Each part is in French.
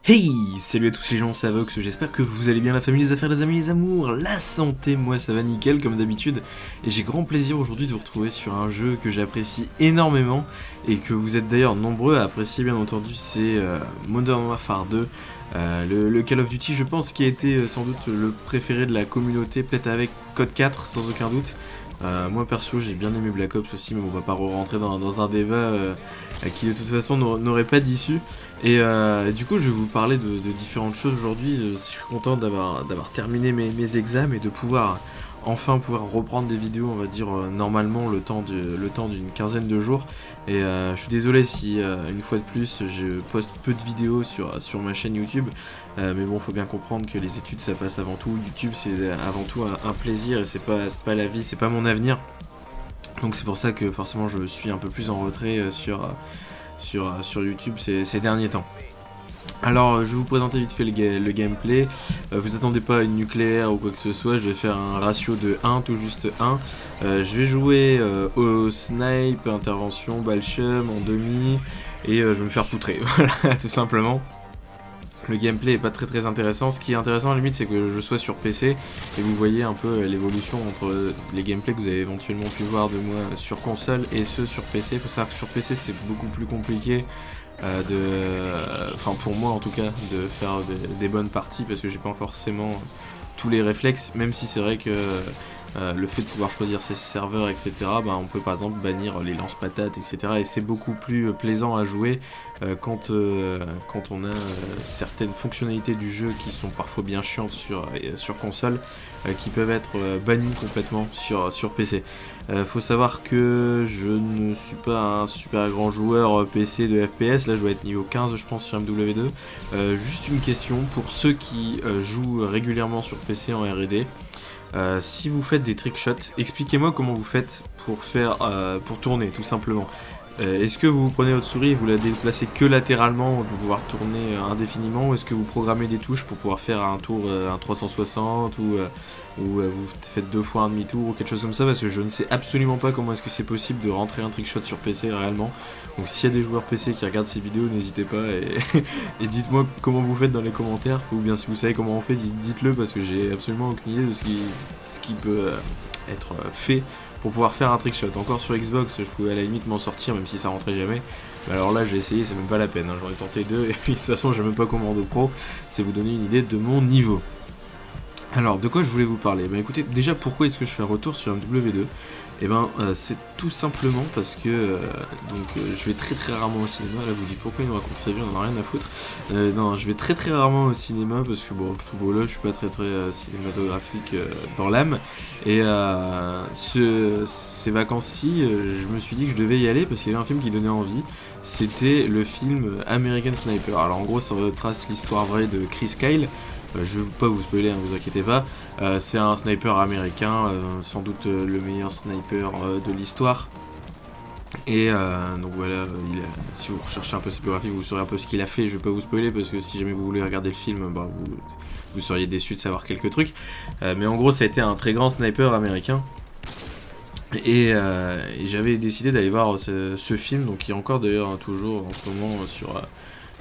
Hey, salut à tous les gens, c'est Avox, j'espère que vous allez bien, la famille, les affaires, les amis, les amours, la santé, moi ça va nickel comme d'habitude, et j'ai grand plaisir aujourd'hui de vous retrouver sur un jeu que j'apprécie énormément, et que vous êtes d'ailleurs nombreux à apprécier bien entendu, c'est Modern Warfare 2, le Call of Duty je pense qui a été sans doute le préféré de la communauté, peut-être avec Code 4 sans aucun doute. Moi perso j'ai bien aimé Black Ops aussi, mais on va pas rentrer dans un débat qui de toute façon n'aurait pas d'issue. Et du coup je vais vous parler de différentes choses aujourd'hui. Je suis content d'avoir terminé mes examens et de pouvoir enfin reprendre des vidéos, on va dire normalement le temps d'une quinzaine de jours. Et je suis désolé si une fois de plus je poste peu de vidéos sur ma chaîne YouTube, mais bon, faut bien comprendre que les études ça passe avant tout. YouTube c'est avant tout un plaisir et c'est pas la vie, c'est pas mon avenir. Donc c'est pour ça que forcément je suis un peu plus en retrait sur YouTube ces derniers temps. Alors je vais vous présenter vite fait le gameplay. Vous attendez pas à une nucléaire ou quoi que ce soit, je vais faire un ratio de 1, tout juste 1. Je vais jouer au snipe, intervention, balchum, en demi, et je vais me faire poutrer, voilà, tout simplement. Le gameplay est pas très intéressant. Ce qui est intéressant à la limite c'est que je sois sur PC et vous voyez un peu l'évolution entre les gameplays que vous avez éventuellement pu voir de moi sur console et ceux sur PC. Il faut savoir que sur PC c'est beaucoup plus compliqué enfin pour moi en tout cas, de faire des bonnes parties parce que j'ai pas forcément tous les réflexes, même si c'est vrai que le fait de pouvoir choisir ses serveurs, etc., bah, on peut par exemple bannir les lance-patates, etc. Et c'est beaucoup plus plaisant à jouer quand on a certaines fonctionnalités du jeu qui sont parfois bien chiantes sur console, qui peuvent être bannies complètement sur PC. Faut savoir que je ne suis pas un super grand joueur PC de FPS, là je dois être niveau 15 je pense sur MW2. Juste une question pour ceux qui jouent régulièrement sur PC en R&D. Si vous faites des trickshots, expliquez-moi comment vous faites pour tourner tout simplement. Est-ce que vous prenez votre souris et vous la déplacez que latéralement pour pouvoir tourner indéfiniment, ou est-ce que vous programmez des touches pour pouvoir faire un tour, un 360 ou vous faites deux fois un demi-tour ou quelque chose comme ça, parce que je ne sais absolument pas comment est-ce que c'est possible de rentrer un trickshot sur PC réellement. Donc s'il y a des joueurs PC qui regardent ces vidéos, n'hésitez pas et dites-moi comment vous faites dans les commentaires, ou bien si vous savez comment on fait, dites-le, parce que j'ai absolument aucune idée de ce qui peut être fait pour pouvoir faire un trickshot. Encore sur Xbox, je pouvais à la limite m'en sortir même si ça rentrait jamais. Mais alors là j'ai essayé, c'est même pas la peine, hein. J'en ai tenté deux et puis de toute façon j'ai même pas Commando Pro, c'est vous donner une idée de mon niveau. Alors de quoi je voulais vous parler? Bah écoutez, déjà pourquoi est-ce que je fais un retour sur MW2? Et ben c'est tout simplement parce que je vais très rarement au cinéma. Là vous dites pourquoi il nous raconte sa vie, on en a rien à foutre. Non, je vais très rarement au cinéma parce que bon là je suis pas très cinématographique dans l'âme. Et ces vacances-ci, je me suis dit que je devais y aller parce qu'il y avait un film qui donnait envie. C'était le film American Sniper. Alors en gros ça retrace l'histoire vraie de Chris Kyle. Je ne vais pas vous spoiler, hein, vous inquiétez pas. C'est un sniper américain, sans doute le meilleur sniper de l'histoire. Et donc voilà, si vous recherchez un peu sa biographie, vous saurez un peu ce qu'il a fait. Je ne vais pas vous spoiler parce que si jamais vous voulez regarder le film, bah, vous seriez déçus de savoir quelques trucs. Mais en gros, ça a été un très grand sniper américain. Et j'avais décidé d'aller voir ce film, donc qui est encore d'ailleurs toujours en ce moment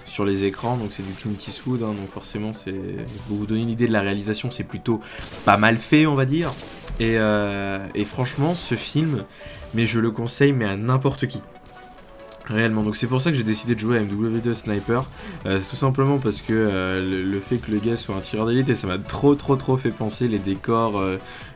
sur les écrans. Donc c'est du Clint Eastwood, hein, donc forcément c'est, pour vous donner une idée de la réalisation, c'est plutôt pas mal fait on va dire. Et franchement ce film, mais je le conseille mais à n'importe qui. Réellement, donc c'est pour ça que j'ai décidé de jouer à MW2 Sniper, tout simplement parce que le fait que le gars soit un tireur d'élite, et ça m'a trop fait penser les décors,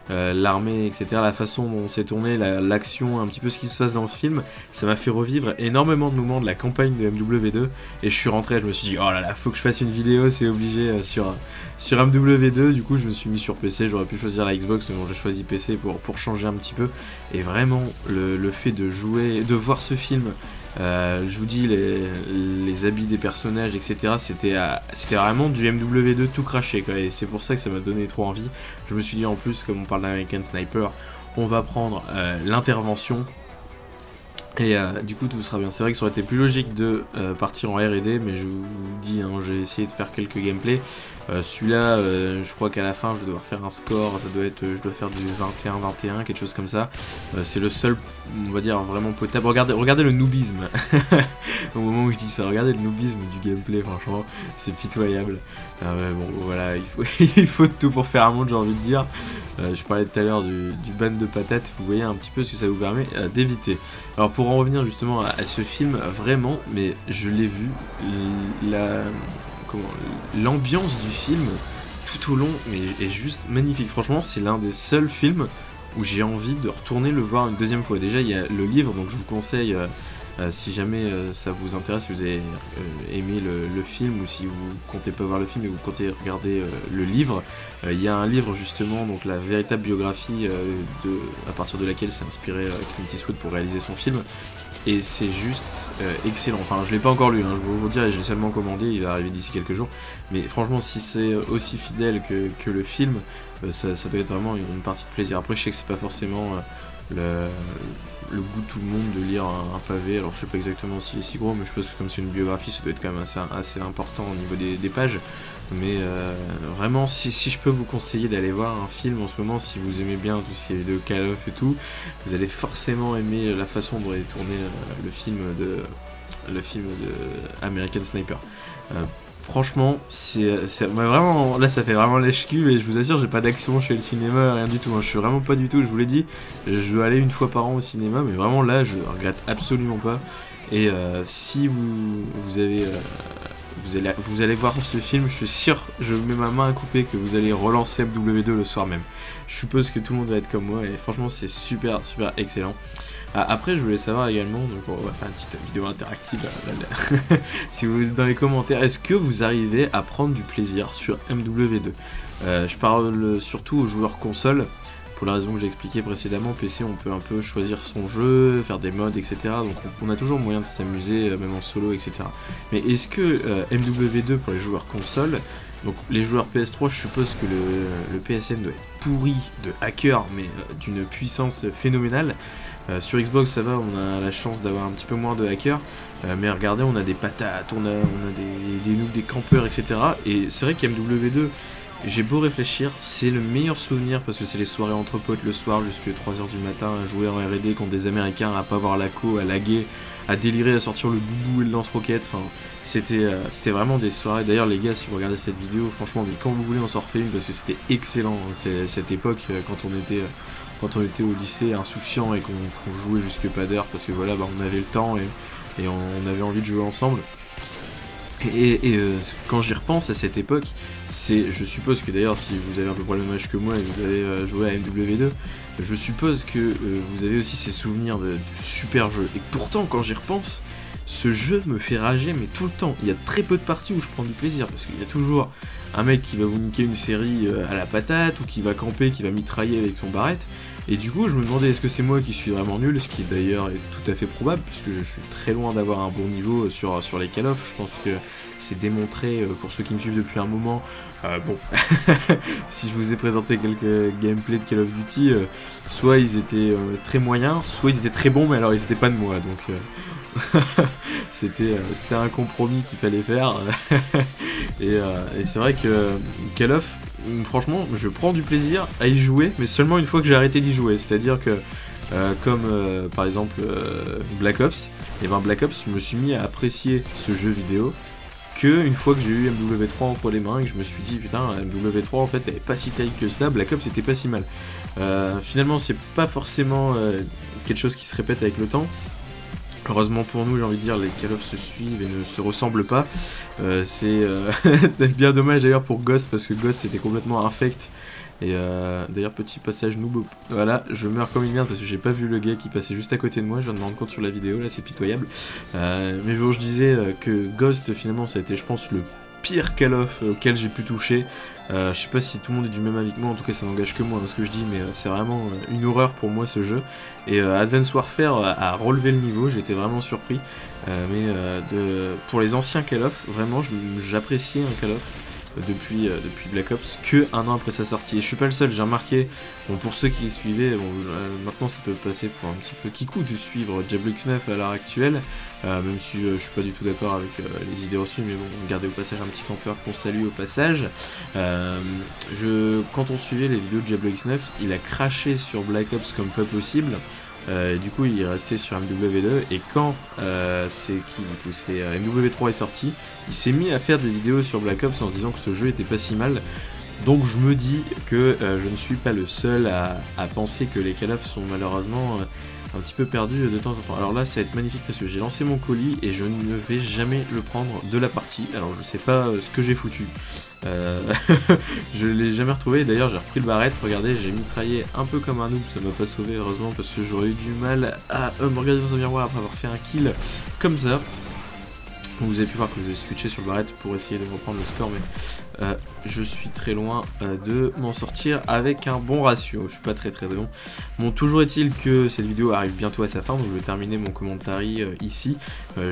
l'armée, etc., la façon dont c'est tourné, l'action, un petit peu ce qui se passe dans le film, ça m'a fait revivre énormément de moments de la campagne de MW2, et je suis rentré, je me suis dit oh là là, faut que je fasse une vidéo, c'est obligé sur MW2, du coup je me suis mis sur PC, j'aurais pu choisir la Xbox, mais bon j'ai choisi PC pour changer un petit peu, et vraiment le fait de jouer, de voir ce film, je vous dis les habits des personnages, etc. C'était vraiment du MW2 tout craché quoi, et c'est pour ça que ça m'a donné trop envie. Je me suis dit en plus, comme on parle d'American Sniper, on va prendre l'intervention et du coup tout sera bien. C'est vrai que ça aurait été plus logique de partir en R&D, mais je vous dis, hein, j'ai essayé de faire quelques gameplays Celui-là, je crois qu'à la fin, je vais devoir faire un score, ça doit être, je dois faire du 21-21, quelque chose comme ça. C'est le seul, on va dire, vraiment potable. Regardez le noobisme. Au moment où je dis ça, regardez le noobisme du gameplay, franchement, c'est pitoyable. Bon, voilà, il faut tout pour faire un monde, j'ai envie de dire. Je parlais tout à l'heure du ban de patates, vous voyez un petit peu ce que ça vous permet d'éviter. Alors pour en revenir justement à ce film, vraiment, mais je l'ai vu, l'ambiance du film tout au long est juste magnifique. Franchement, c'est l'un des seuls films où j'ai envie de retourner le voir une deuxième fois. Déjà, il y a le livre, donc je vous conseille, si jamais ça vous intéresse, si vous avez aimé le film, ou si vous comptez pas voir le film et vous comptez regarder le livre, il y a un livre justement, donc la véritable biographie à partir de laquelle s'est inspiré Clint Eastwood pour réaliser son film. Et c'est juste excellent. Enfin, je l'ai pas encore lu, hein, je vais vous dire, je l'ai seulement commandé, il va arriver d'ici quelques jours. Mais franchement, si c'est aussi fidèle que le film, ça doit être vraiment une partie de plaisir. Après, je sais que c'est pas forcément le goût de tout le monde de lire un pavé. Alors, je sais pas exactement s'il est si gros, mais je pense que comme c'est une biographie, ça doit être quand même assez important au niveau des pages. Mais vraiment, si je peux vous conseiller d'aller voir un film en ce moment, si vous aimez bien tout ce qui est de Call of et tout, vous allez forcément aimer la façon dont est tourné le film de American Sniper. Franchement, vraiment, là ça fait vraiment lèche-cul et je vous assure, j'ai pas d'action chez le cinéma, rien du tout. Hein. Je suis vraiment pas du tout, je vous l'ai dit, je dois aller une fois par an au cinéma, mais vraiment là, je regrette absolument pas. Et si vous allez voir ce film, je suis sûr, je mets ma main à couper que vous allez relancer MW2 le soir même. Je suppose que tout le monde va être comme moi et franchement c'est super excellent. Après je voulais savoir également, donc on va faire une petite vidéo interactive si vous êtes dans les commentaires, est-ce que vous arrivez à prendre du plaisir sur MW2 ? Je parle surtout aux joueurs console. Pour la raison que j'ai expliqué précédemment, PC on peut un peu choisir son jeu, faire des mods, etc. Donc on a toujours moyen de s'amuser, même en solo, etc. Mais est-ce que MW2 pour les joueurs console, donc les joueurs PS3, je suppose que le PSN doit être pourri de hackers, mais d'une puissance phénoménale. Sur Xbox ça va, on a la chance d'avoir un petit peu moins de hackers, mais regardez, on a des patates, on a des noobs, des campeurs, etc. Et c'est vrai qu'MW2, j'ai beau réfléchir, c'est le meilleur souvenir parce que c'est les soirées entre potes le soir jusqu'à 3h du matin à jouer en R&D contre des Américains, à pas avoir la co, à laguer, à délirer, à sortir le boubou et le lance-roquette. Enfin, c'était vraiment des soirées. D'ailleurs les gars, si vous regardez cette vidéo, franchement, mais quand vous voulez on s'en refait une parce que c'était excellent. C'est cette époque quand on était au lycée insouciant et qu'on jouait jusque pas d'heure parce que voilà, bah, on avait le temps et on avait envie de jouer ensemble. Et quand j'y repense à cette époque, je suppose que d'ailleurs si vous avez un peu près le même âge que moi et vous avez joué à MW2, je suppose que vous avez aussi ces souvenirs de super jeux. Et pourtant quand j'y repense, ce jeu me fait rager mais tout le temps. Il y a très peu de parties où je prends du plaisir parce qu'il y a toujours un mec qui va vous niquer une série à la patate ou qui va camper, qui va mitrailler avec son barrette. Et du coup je me demandais est-ce que c'est moi qui suis vraiment nul, ce qui d'ailleurs est tout à fait probable puisque je suis très loin d'avoir un bon niveau sur les Call of. Je pense que c'est démontré pour ceux qui me suivent depuis un moment. Bon, si je vous ai présenté quelques gameplays de Call of Duty, soit ils étaient très moyens, soit ils étaient très bons mais alors ils étaient pas de moi, donc c'était un compromis qu'il fallait faire. et c'est vrai que Call of, franchement je prends du plaisir à y jouer, mais seulement une fois que j'ai arrêté d'y jouer, c'est à dire que comme par exemple Black Ops, et ben Black Ops je me suis mis à apprécier ce jeu vidéo que une fois que j'ai eu MW3 entre les mains et que je me suis dit putain MW3 en fait elle est pas si taille que cela, Black Ops c'était pas si mal. Finalement c'est pas forcément quelque chose qui se répète avec le temps. Heureusement pour nous, j'ai envie de dire, les Call of se suivent et ne se ressemblent pas. C'est bien dommage d'ailleurs pour Ghost, parce que Ghost c'était complètement infect. Et d'ailleurs, petit passage noob, voilà, je meurs comme une merde parce que j'ai pas vu le gars qui passait juste à côté de moi, je viens de me rendre compte sur la vidéo, là c'est pitoyable. Mais bon, je disais que Ghost finalement ça a été je pense le pire Call of auquel j'ai pu toucher. Je sais pas si tout le monde est du même avis que moi, en tout cas ça n'engage que moi dans ce que je dis, mais c'est vraiment une horreur pour moi ce jeu. Et Advanced Warfare a relevé le niveau, j'étais vraiment surpris. Mais pour les anciens Call of, vraiment j'appréciais un Call of. depuis Black Ops que un an après sa sortie. Et je suis pas le seul, j'ai remarqué, bon, pour ceux qui suivaient, bon, maintenant ça peut passer pour un petit peu kikou de suivre Diablo X9 à l'heure actuelle, même si je suis pas du tout d'accord avec les idées reçues, mais bon, gardez au passage un petit campeur qu'on salue au passage. Quand on suivait les vidéos de Diablo X9, il a craché sur Black Ops comme pas possible. Et du coup il est resté sur MW2 et quand MW3 est sorti, il s'est mis à faire des vidéos sur Black Ops en se disant que ce jeu était pas si mal. Donc je me dis que je ne suis pas le seul à penser que les Call of sont malheureusement un petit peu perdus de temps en temps. Alors là ça va être magnifique parce que j'ai lancé mon colis et je ne vais jamais le prendre de la partie. Alors je sais pas ce que j'ai foutu. Je l'ai jamais retrouvé, d'ailleurs j'ai repris le barrette, regardez, j'ai mitraillé un peu comme un noob, ça m'a pas sauvé heureusement parce que j'aurais eu du mal à me regarder dans un miroir après avoir fait un kill comme ça. Vous avez pu voir que je vais switcher sur le barrette pour essayer de reprendre le score, mais je suis très loin de m'en sortir avec un bon ratio, je suis pas très bon. Bon, toujours est-il que cette vidéo arrive bientôt à sa fin, donc je vais terminer mon commentaire ici.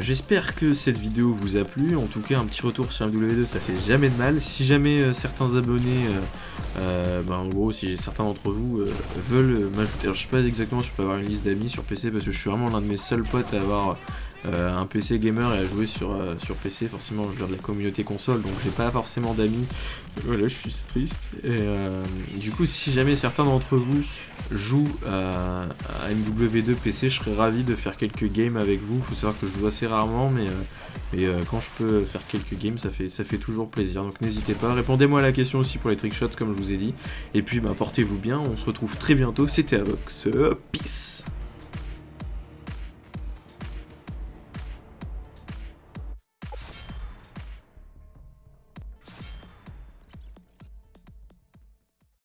J'espère que cette vidéo vous a plu, en tout cas un petit retour sur MW2 ça fait jamais de mal. Si jamais certains abonnés, en gros si certains d'entre vous veulent m'ajouter, alors je sais pas exactement si je peux avoir une liste d'amis sur PC parce que je suis vraiment l'un de mes seuls potes à avoir un PC gamer et à jouer sur PC, forcément je viens de la communauté console donc j'ai pas forcément d'amis, voilà je suis triste et du coup si jamais certains d'entre vous jouent à MW2 PC, je serais ravi de faire quelques games avec vous. Faut savoir que je joue assez rarement mais quand je peux faire quelques games ça fait toujours plaisir, donc n'hésitez pas, répondez-moi à la question aussi pour les trickshots comme je vous ai dit, et puis portez-vous bien, on se retrouve très bientôt, c'était Avox, peace.